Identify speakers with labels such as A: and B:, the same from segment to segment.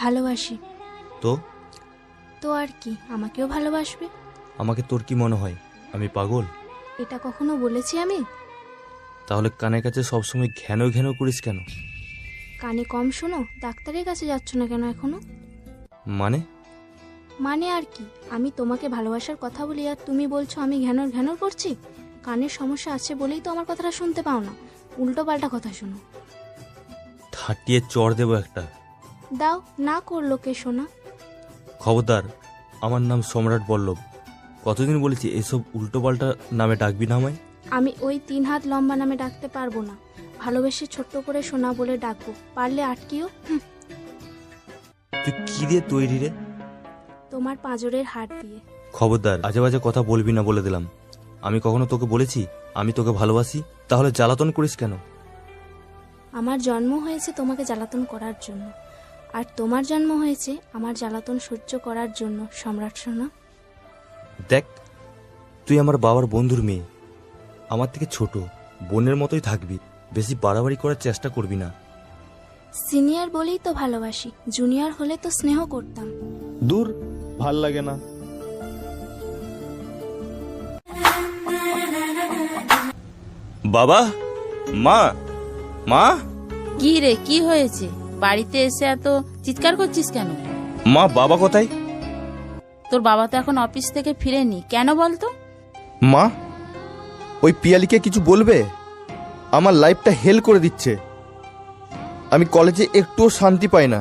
A: ভালোবাসি।
B: তো
A: তো আর কি, আমাকেও ভালোবাসবে।
B: আমাকে তোর কি মনে হয় আমি পাগল?
A: এটা কখনো বলেছি আমি?
B: তাহলে কানের কাছে সবসময় ঘ্যান ঘ্যান করিস কেন?
A: কানে কম শোনো? ডাক্তারের কাছে যাচ্ছ না কেন এখনো?
B: মানে
A: আর কি, আমি তোমাকে ভালোবাসার কথা বলি আর তুমি বলছো আমি ঘ্যানর ঘ্যানর করছি? কানের সমস্যা আছে বলেই তো আমার কথাটা শুনতে পাও না, উল্টো পাল্টা কথা শোনো।
B: থাটিয়ে চড় দেবো একটা।
A: দাও, না করলো কে শোনা?
B: খবরদার, আমার নাম সম্রাট বল্লভ। কতদিন বলেছি এসব উল্টো পাল্টা নামে ডাকবি না আমায়?
A: আমি ওই 3 হাত লম্বা নামে ডাকতে পারবো না। ভালোবেসে ছোট্ট করে সোনা বলে ডাকবো, পারলে আটকিও।
B: তুই কি দিয়ে তৈরি রে?
A: তোমার পাঁজরের হাড় দিয়ে।
B: খবরদার, আজে বাজে কথা বলবি না বলে দিলাম। আমি কখনো তোকে বলেছি আমি তোকে ভালোবাসি? তাহলে জ্বালাতন করিস কেন?
A: আমার জন্ম হয়েছে তোমাকে জ্বালাতন করার জন্য, আর তোমার জন্ম হয়েছে আমার জ্বালাতন সহ্য করার জন্য। সম্রাট সোনা,
B: দেখ, তুই আমার বাবার বন্ধুর মেয়ে, আমার থেকে ছোট, বোনের মতোই থাকবি। বেশি বাড়াবাড়ি করার চেষ্টা করবি না।
A: সিনিয়র বলেই তো ভালোবাসি, জুনিয়র হলে তো স্নেহ করতাম।
B: দূর, ভাল লাগে না। বাবা, মা, মা।
C: কি রে, কি হয়েছে? বাড়িতে এসে এত চিৎকার করছিস কেন?
B: মা, বাবা কোথায়?
C: তোর বাবা তো এখন অফিস থেকে ফিরেনি, কেন বলতো?
D: মা, ওই পিয়ালিকে কিছু বলবে? আমার লাইফটা হেল করে দিচ্ছে। আমি কলেজে একটুও শান্তি পাই না।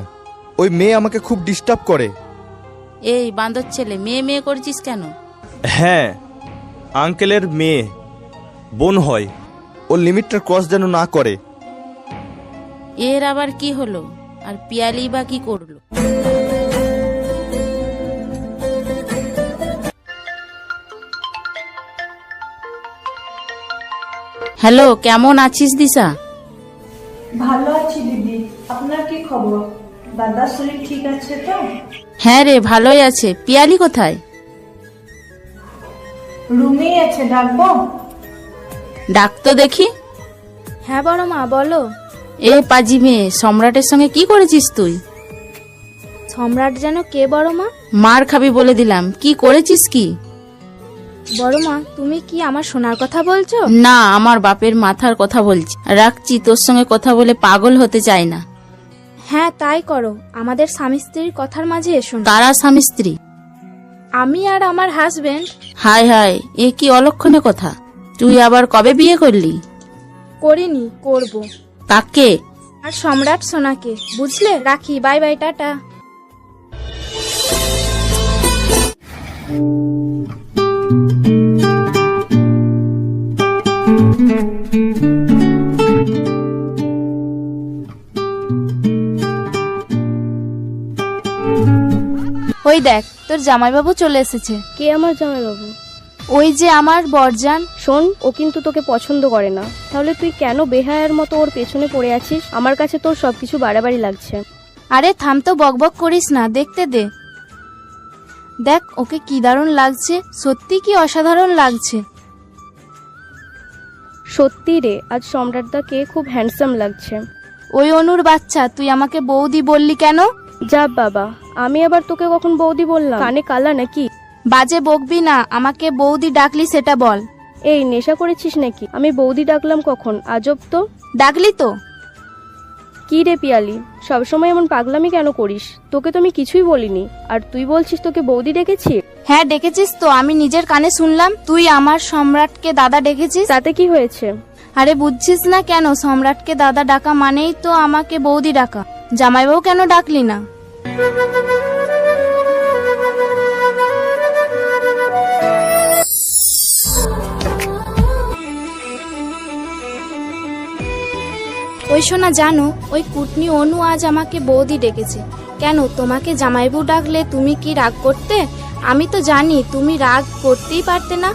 D: ওই মেয়ে আমাকে খুব ডিস্টার্ব করে।
C: এই বান্দর ছেলে, মেয়ে মেয়ে করছিস কেন?
B: হ্যাঁ, আঙ্কেলের মেয়ে, বোন হয়।
D: ও লিমিটটা ক্রস যেন না করে।
C: এর আবার কি হলো? আর পিয়ালি বা কি করলো? হ্যালো, কেমন আছিস দিশা?
E: ভালো আছি দিদি, আপনার কি খবর? দাদার শরীর ঠিক আছে তো?
C: হ্যাঁ রে, ভালোই আছে। পিয়ালি কোথায়?
E: রুমেই আছে, ডাকবো?
C: ডাক তো দেখি।
A: হ্যাঁ বড় মা, বলো।
C: এ পাজি মেয়ে, সম্রাটের সঙ্গে কি করেছিস তুই?
A: সম্রাট যেন কে বড় মা?
C: মার খাবি বলে দিলাম। কি করেছিস কি?
A: বড় মা, তুমি কি আমার শোনার কথা বলছো?
C: না, আমার বাপের মাথার কথা বলছি। রাখছি, তোর সঙ্গে কথা বলে পাগল হতে চাই না।
A: হ্যাঁ তাই করো, আমাদের স্বামী স্ত্রীর কথার মাঝে এসো না।
C: কারা স্বামী স্ত্রী?
A: আমি আর আমার হাজবেন্ড।
C: হায় হায়, এ কি অলক্ষণে কথা! তুই আবার কবে বিয়ে করলি?
A: করিনি, করব।
C: কাকে?
A: আর সম্রাট সোনাকে, বুঝলে? রাখি, বাই বাই, টাটা। ওই দেখ, তোর জামাইবাবু চলে এসেছে।
F: কে আমার জামাইবাবু?
A: ওই যে আমার বরজান।
F: শোন, ও কিন্তু তোকে পছন্দ করে না। তাহলে তুই কেন বেহায়ার মতো ওর পেছনে পড়ে আছিস? আমার কাছে তোর সবকিছু বাড়াবাড়ি লাগছে।
A: আরে থাম তো, বকবক করিস না, দেখতে দে। দেখ ওকে কি দারুণ লাগছে, সত্যি কি অসাধারণ লাগছে।
F: সত্যি রে, আজ সম্রাটদাকে খুব হ্যান্ডসাম লাগছে।
A: ওই অনুর বাচ্চা, তুই আমাকে বৌদি বললি কেন?
F: যা বাবা, আমি আবার তোকে কখন বৌদি বললাম? কানে কালা নাকি?
A: বাজে বকবি না, আমাকে বৌদি ডাকলি সেটা বল।
F: এই নেশা করেছিস নাকি? আমি বৌদি ডাকলাম কখন? আজব তো।
A: ডাকলি তো।
F: কি রে পিয়ালি, সবসময় এমন পাগলামি কেন করিস? তোকে তো আমি কিছুই বলিনি, আর তুই বলছিস তোকে বৌদি ডেকেছি।
A: হ্যাঁ ডেকেছিস তো, আমি নিজের কানে শুনলাম। তুই আমার সম্রাটকে দাদা ডেকেছিস।
F: তাতে কি হয়েছে?
A: আরে বুঝছিস না কেন? সম্রাটকে দাদা ডাকা মানেই তো আমাকে বৌদি ডাকা। জামাইবাবু কেন ডাকলি না? ওই শোনা, জানো ওই কুটনি অনু আজ আমাকে বৌদি ডেকেছে। কেন, তোমাকে জামাইবু ডাকলে তুমি কি রাগ করতে? আমি তো জানি তুমি রাগ করতেই পারতে না,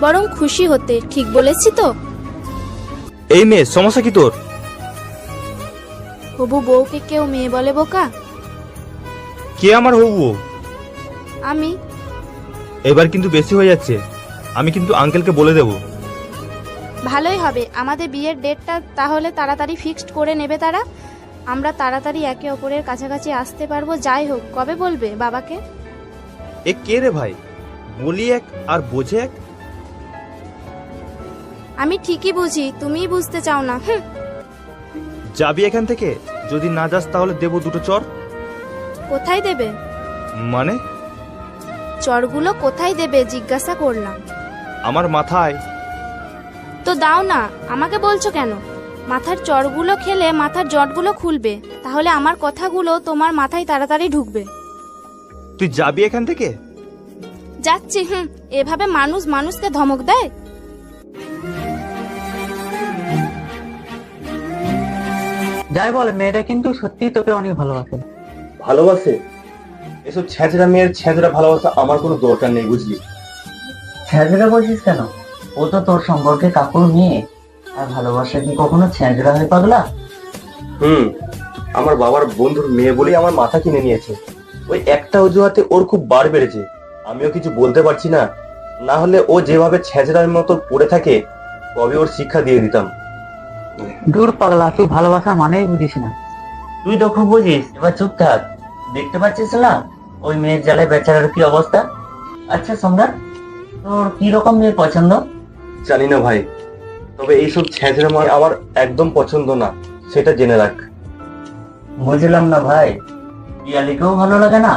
A: বরং খুশি হতে। ঠিক বলেছি তো?
B: এই মেয়ে, সমস্যা কি তোর?
A: হবু বউকে কেউ মেয়ে বলে বোকা?
B: কে আমার হবু?
A: আমি।
B: এবার কিন্তু বেশি হয়ে যাচ্ছে। আমি কিন্তু আঙ্কেলকে বলে দেব।
A: ভালোই হবে, আমাদের বিয়ের ডেটটা তাহলে তাড়াতাড়ি ফিক্সড করে নেবে তারা। আমরা তাড়াতাড়ি একে অপরের কাছাকাছি আসতে পারবো। যাই হোক, কবে বলবে বাবাকে?
B: এ কে রে ভাই, বলি এক আর বোঝে এক।
A: আমি ঠিকই বুঝি, তুমিই বুঝতে চাও না।
B: যাবি এখান থেকে? যদি না যাস তাহলে দেবো দুটো চর।
A: কোথায় দেবে?
B: মানে?
A: চরগুলো কোথায় দেবে জিজ্ঞাসা করলাম।
B: আমার মাথায়।
A: তো দাও না, আমাকে বলছো কেন? মাথার চরগুলো খেলে মাথার জটগুলো খুলবে, তাহলে আমার কথাগুলো তোমার মাথায় তাড়াতাড়ি ঢুকবে।
B: তুই যাবি এখান থেকে?
A: যাচ্ছি। এভাবে মানুষ মানুষকে ধমক দেয়?
G: যাই বলে, মেয়েটা কিন্তু সত্যি তোকে অনেক ভালোবাসে।
H: ভালোবাসে? এসব ছেঁচড়া মেয়ের ছেঁচড়া ভালোবাসা আমার কোনো দরকার নেই, বুঝলি?
G: ছেঁচড়া বলছিস কেন? ও তো তোর সম্পর্কে কাকুর মেয়ে। আর ভালোবাসা কি কখনো ছেঁচড়া হয় পাগলা?
H: আমার বাবার বন্ধুর মেয়ে বলেই আমার মাথা কিনে নিয়েছে। ওই একটা অজুহাতে ওর খুব বার বেড়েছে। আমিও কিছু বলতে পারছি না, না হলে ও যেভাবে ছেঁচড়ার মতো পড়ে থাকে কবে ওর শিক্ষা দিয়ে দিতাম।
G: দূর পাগলা, তুই ভালোবাসা মানেই বুঝিস না। তুই তো খুব বুঝিস, এবার চুপ থাক। দেখতে পাচ্ছিস না ওই মেয়ের জ্বালায় বেচারার কি অবস্থা? আচ্ছা সম্রাট, তোর কি রকম মেয়ে পছন্দ?
H: জানি না ভাই, তবে এইসব ছেঁচড়া মেয়ে আমার একদম পছন্দ না, সেটা জেনে রাখ।
G: বুঝলাম না ভাই, পিয়ালিকেও ভালো লাগে না,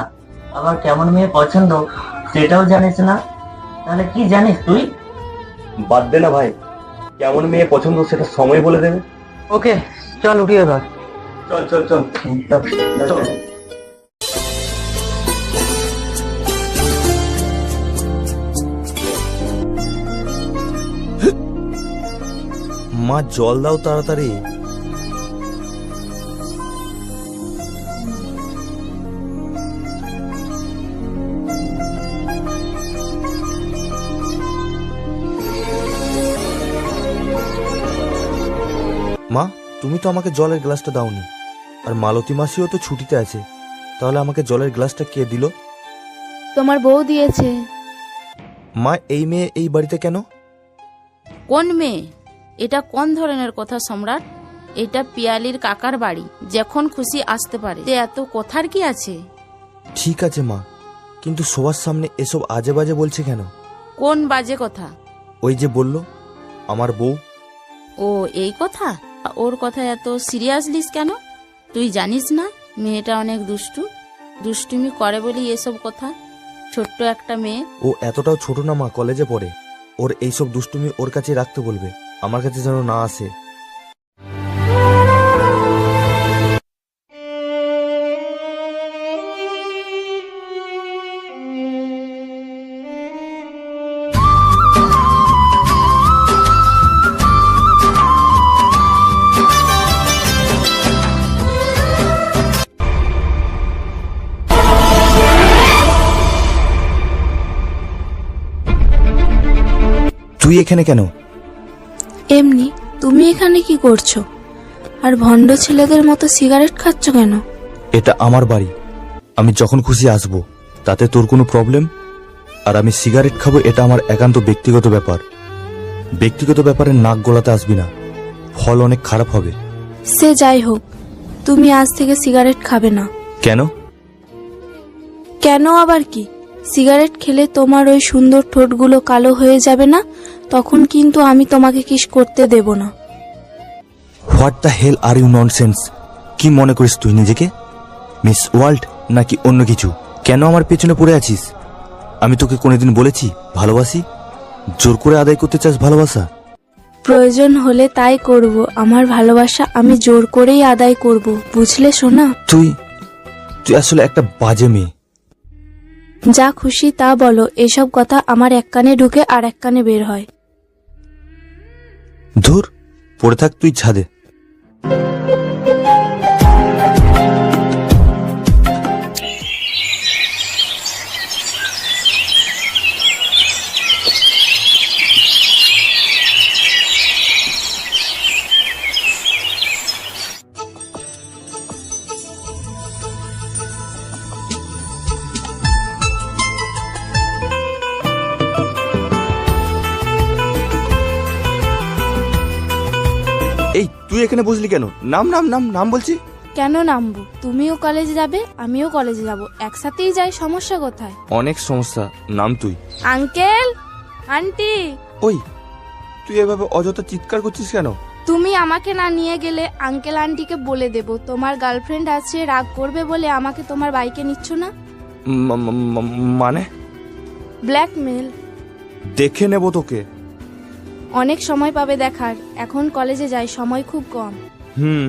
G: আবার কেমন মেয়ে পছন্দ সেটাও জানিস না? তাহলে কি জানিস তুই?
H: বাদ দে না ভাই, কেমন মেয়ে পছন্দ সেটা সময় বলে দেবে।
G: ওকে, চল উঠি এবার।
H: চল চল চল চল।
B: মা জল দাও তাড়াতাড়ি। মা, তুমি তো আমাকে জলের গ্লাসটা দাওনি, আর মালতী মাসিও তো ছুটিতে আছে, তাহলে আমাকে জলের গ্লাসটা কে দিল?
A: তোমার বউ দিয়েছে।
B: মা, এই মেয়ে এই বাড়িতে কেন?
C: কোন মেয়ে? এটা কোন ধরনের কথা সম্রাট? এটা পিয়ালির কাকার বাড়ি, যখন খুশি আসতে পারে। এত কথার কি আছে?
B: ঠিক আছে মা, কিন্তু সবার সামনে এসব আজে বাজে বলছে কেন?
C: কোন বাজে কথা?
B: ওই যে বলল আমার বউ।
C: ও এই কথা? ওর কথা এত সিরিয়াসলিস কেন? তুই জানিস না মেয়েটা অনেক দুষ্টুমি করে বলি এসব কথা। ছোট্ট একটা মেয়ে।
B: ও এতটাও ছোট না মা, কলেজে পড়ে। ওর এইসব দুষ্টুমি ওর কাছে রাখতে বলবে, আমার কাছে যেন না আসে। তুই এখানে কেন?
A: এমনি। তুমি এখানে কি করছো? আর ভণ্ড ছেলেদের মতো সিগারেট খাচ্ছ কেন?
B: এটা আমার বাড়ি, আমি যখন খুশি আসবো, তাতে তোর কোনো প্রবলেম? আর আমি সিগারেট খাবো, এটা আমার একান্ত ব্যক্তিগত ব্যাপার। ব্যক্তিগত ব্যাপারে নাক গলাতে আসবি না, ফল অনেক খারাপ হবে।
A: সে যাই হোক, তুমি আজ থেকে সিগারেট খাবে না।
B: কেন?
A: কেন আবার কি? সিগারেট খেলে তোমার ওই সুন্দর ঠোঁটগুলো কালো হয়ে যাবে না? তখন কিন্তু আমি তোমাকে কিস করতে দেব না।
B: What the hell are you nonsense? কি মনে করিস তুই নিজেকে? মিস ওয়ার্ল্ড নাকি অন্য কিছু? কেন আমার পেছনে পড়ে আছিস? আমি তোকে কোনোদিন বলেছি ভালোবাসি? জোর করে আদায় করতে চাস ভালোবাসা?
A: প্রয়োজন হলে তাই করব। আমার ভালোবাসা আমি জোর করেই আদায় করব, বুঝলে সোনা?
B: তুই আসলে একটা বাজে মেয়ে।
A: যা খুশি তা বলো, এসব কথা আমার এক কানে ঢুকে আর এক কানে বের হয়।
B: ধুর, পড়ে থাক তুই ছাদে। এই তুই এখানে বসলি কেন? নাম নাম নাম নাম বলছি।
A: কেন নামবো? তুমিও কলেজে যাবে, আমিও কলেজে যাব, একসাথেই যাই, সমস্যা কোথায়?
B: অনেক সমস্যা, নাম তুই।
A: আঙ্কেল, আন্টি,
B: ওই তুই এভাবে অযথা চিৎকার করছিস কেন?
A: তুমি আমাকে না নিয়ে গেলে আঙ্কেল আন্টিকে বলে দেব তোমার গার্লফ্রেন্ড আছে, রাগ করবে বলে আমাকে তোমার বাইকে নিচ্ছ না।
B: মানে?
A: ব্ল্যাকমেল।
B: দেখে নেব তোকে।
A: অনেক সময় পাবে দেখার, এখন কলেজে যাই, সময় খুব কম।
B: হুম।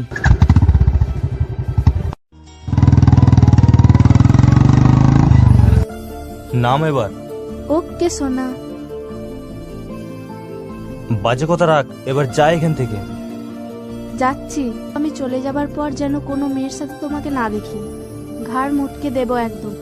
B: নাম এবার।
A: ওকে সোনা।
B: বাজে কথা রাখ, এবার যা এখান থেকে।
A: যাচ্ছি। আমি চলে যাবার পর যেন কোনো মেয়ের সাথে তোমাকে না দেখি, ঘাড় মুটকে দেবো একদম।